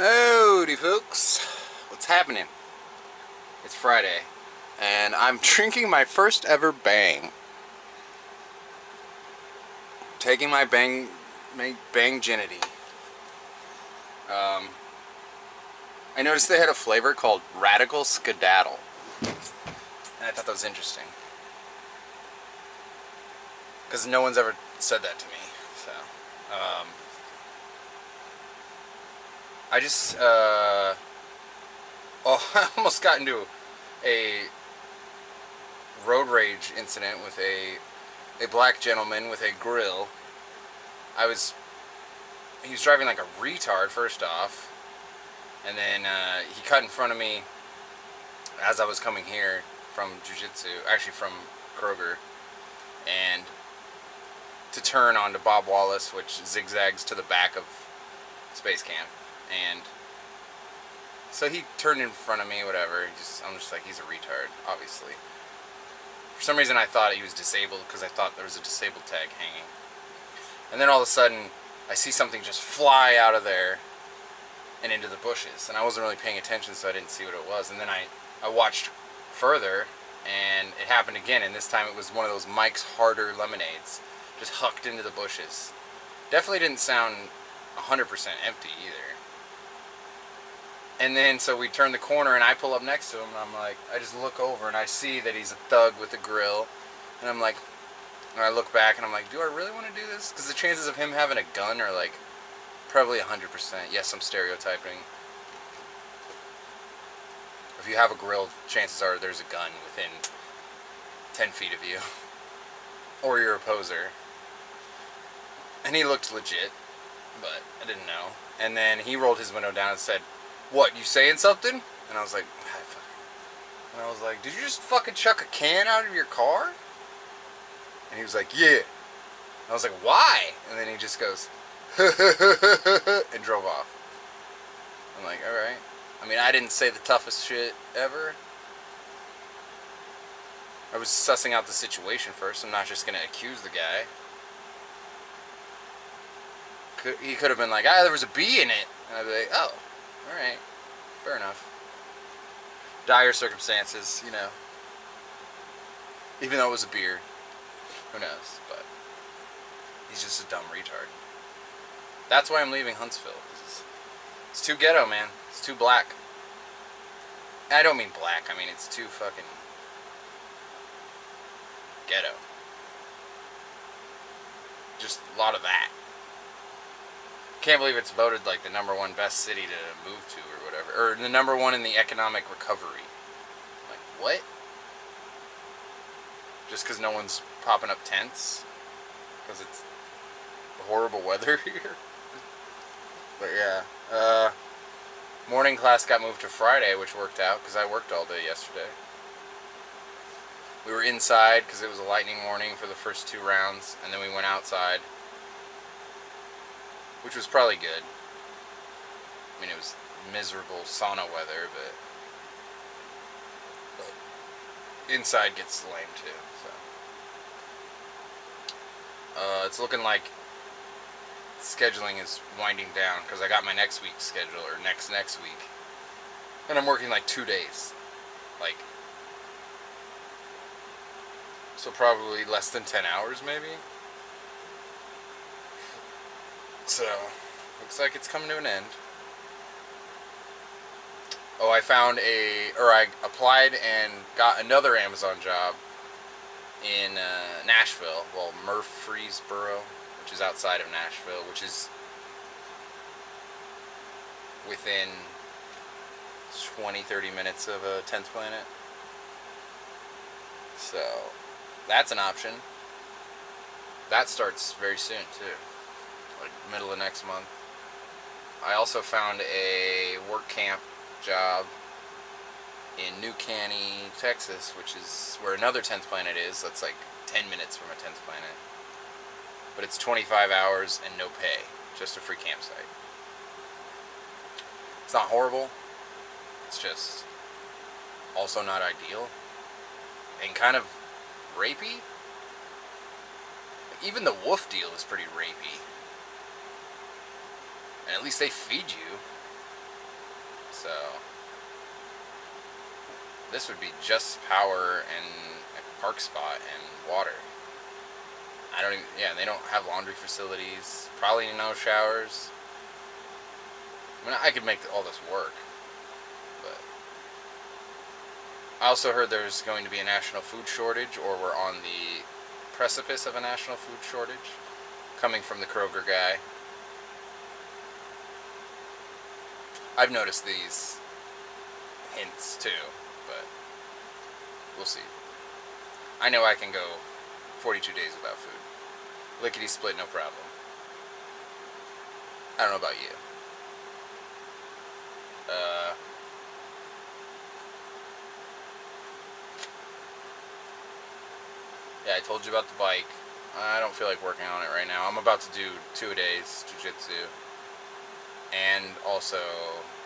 Howdy folks, what's happening? It's Friday and I'm drinking my first ever Bang. Taking my Banginity. I noticed they had a flavor called Radical Skedaddle and I thought that was interesting because no one's ever said that to me. So I just I almost got into a road rage incident with a black gentleman with a grill. He was driving like a retard first off, and then he cut in front of me as I was coming here from jiu-jitsu, actually from Kroger, and to turn onto Bob Wallace, which zigzags to the back of Space Camp, and so he turned in front of me, whatever. I'm just like, he's a retard, obviously. For some reason I thought he was disabled because I thought there was a disabled tag hanging. And then all of a sudden I see something just fly out of there and into the bushes. And I wasn't really paying attention, so I didn't see what it was. And then I watched further, and it happened again. And this time it was one of those Mike's Harder lemonades, just hucked into the bushes. Definitely didn't sound 100% empty either. And then so we turn the corner and I pull up next to him, and I'm like, I just look over and I see that he's a thug with a grill. And I'm like, and I look back and I'm like, do I really want to do this? Because the chances of him having a gun are like probably 100%. Yes, I'm stereotyping. If you have a grill, chances are there's a gun within 10 feet of you. Or you're a poser. And he looked legit, but I didn't know. And then he rolled his window down and said, "What, you saying something?" And I was like, did you just fucking chuck a can out of your car? And he was like, yeah. I was like, why? And then he just goes, and drove off. I'm like, alright. I mean, I didn't say the toughest shit ever. I was sussing out the situation first. I'm not just going to accuse the guy. He could have been like, there was a bee in it. And I'd be like, oh, alright. Fair enough. Dire circumstances, you know. Even though it was a beer. Who knows, but he's just a dumb retard. That's why I'm leaving Huntsville. It's too ghetto, man. It's too black. I don't mean black, I mean it's too fucking ghetto. Just a lot of that. Can't believe it's voted like the #1 best city to move to or whatever. Or the #1 in the economic recovery. Like, what? Just because no one's popping up tents? Because it's horrible weather here? But yeah. Morning class got moved to Friday, which worked out because I worked all day yesterday. We were inside because it was a lightning morning for the first 2 rounds, and then we went outside, which was probably good. I mean, it was miserable sauna weather, but inside gets lame too. So it's looking like scheduling is winding down because I got my next week's schedule, or next week, and I'm working like 2 days, like, so probably less than 10 hours maybe. So looks like it's coming to an end. Oh, I applied and got another Amazon job in Nashville, well, Murfreesboro, which is outside of Nashville, which is within 20-30 minutes of a 10th Planet. So that's an option. That starts very soon too, like middle of next month. I also found a work camp job in New Caney, Texas, which is where another 10th Planet is. That's like 10 minutes from a 10th Planet. But it's 25 hours and no pay, just a free campsite. It's not horrible. It's just also not ideal. And kind of rapey. Even the wolf deal is pretty rapey. And at least they feed you. This would be just power and a park spot and water. I don't even, yeah, they don't have laundry facilities. Probably no showers. I mean, I could make all this work, but I also heard there's going to be a national food shortage, or we're on the precipice of a national food shortage, coming from the Kroger guy. I've noticed these hints too, but we'll see. I know I can go 42 days without food. Lickety split, no problem. I don't know about you. Uh, yeah, I told you about the bike. I don't feel like working on it right now. I'm about to do 2 a-days jiu-jitsu, and also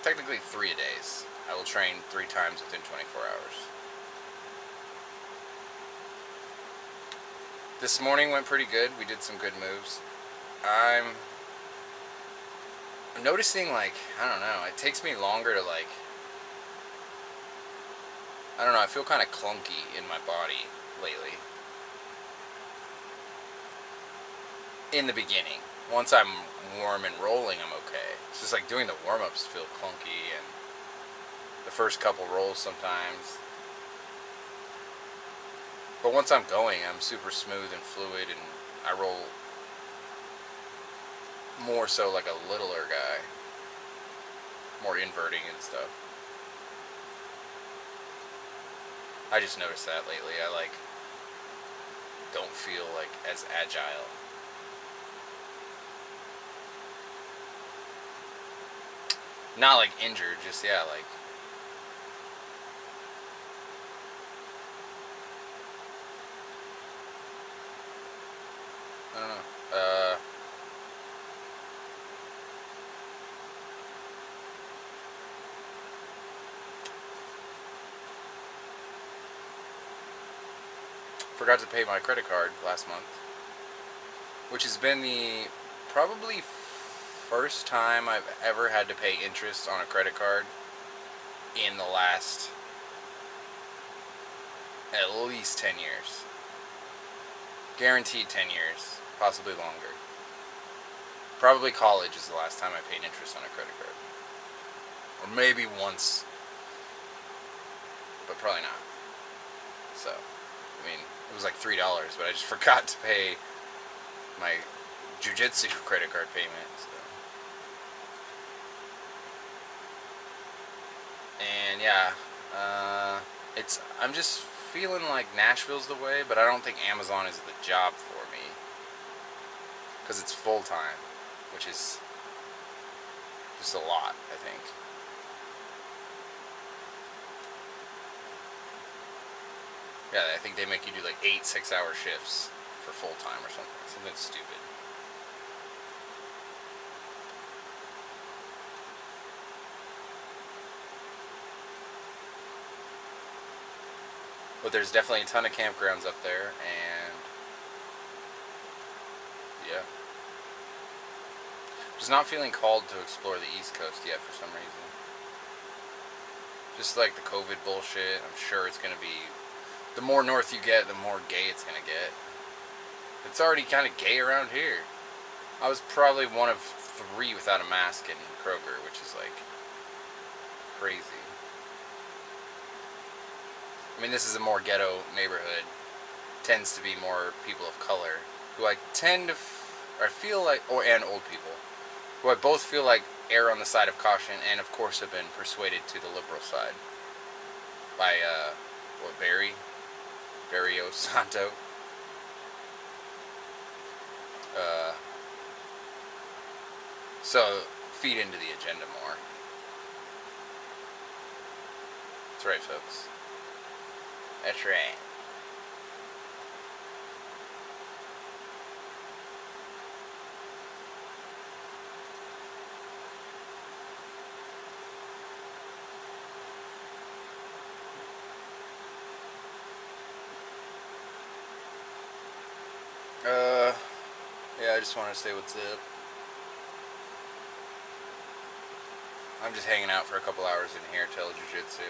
technically 3 a-days. I will train 3 times within 24 hours. This morning went pretty good. We did some good moves. I'm noticing, like, I don't know, it takes me longer to, like, I don't know, I feel kind of clunky in my body lately. In the beginning. Once I'm warm and rolling, I'm okay. It's just like doing the warm-ups feel clunky, and the first couple rolls sometimes. But once I'm going, I'm super smooth and fluid, and I roll more so like a littler guy. More inverting and stuff. I just noticed that lately. I, like, don't feel, like, as agile. Not, like, injured, just, yeah, like, I don't know. Forgot to pay my credit card last month, which has been the probably first time I've ever had to pay interest on a credit card in the last at least 10 years. Guaranteed 10 years, possibly longer. Probably college is the last time I paid interest on a credit card. Or maybe once, but probably not. So, I mean, it was like $3, but I just forgot to pay my jiu-jitsu credit card payment. So. And yeah, I'm just feeling like Nashville's the way, but I don't think Amazon is the job for me, because it's full-time, which is just a lot, I think. Yeah, I think they make you do like 8 6-hour shifts for full-time or something stupid. But there's definitely a ton of campgrounds up there, and yeah. Just not feeling called to explore the East Coast yet for some reason. Just like the COVID bullshit, I'm sure it's going to be, the more north you get, the more gay it's going to get. It's already kind of gay around here. I was probably one of 3 without a mask in Kroger, which is like crazy. I mean, this is a more ghetto neighborhood. Tends to be more people of color, who I tend to, I feel like, and old people, who I both feel like err on the side of caution, and of course have been persuaded to the liberal side by Barry Osanto. Uh, so feed into the agenda more. That's right, folks. That's right. Yeah, I just want to say what's up. I'm just hanging out for a couple hours in here till jiu-jitsu.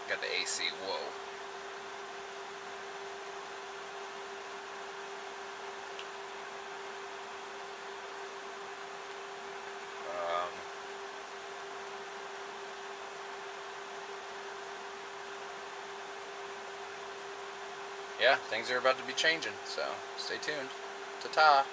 Got the AC. Whoa. Yeah, things are about to be changing, so stay tuned. Ta-ta.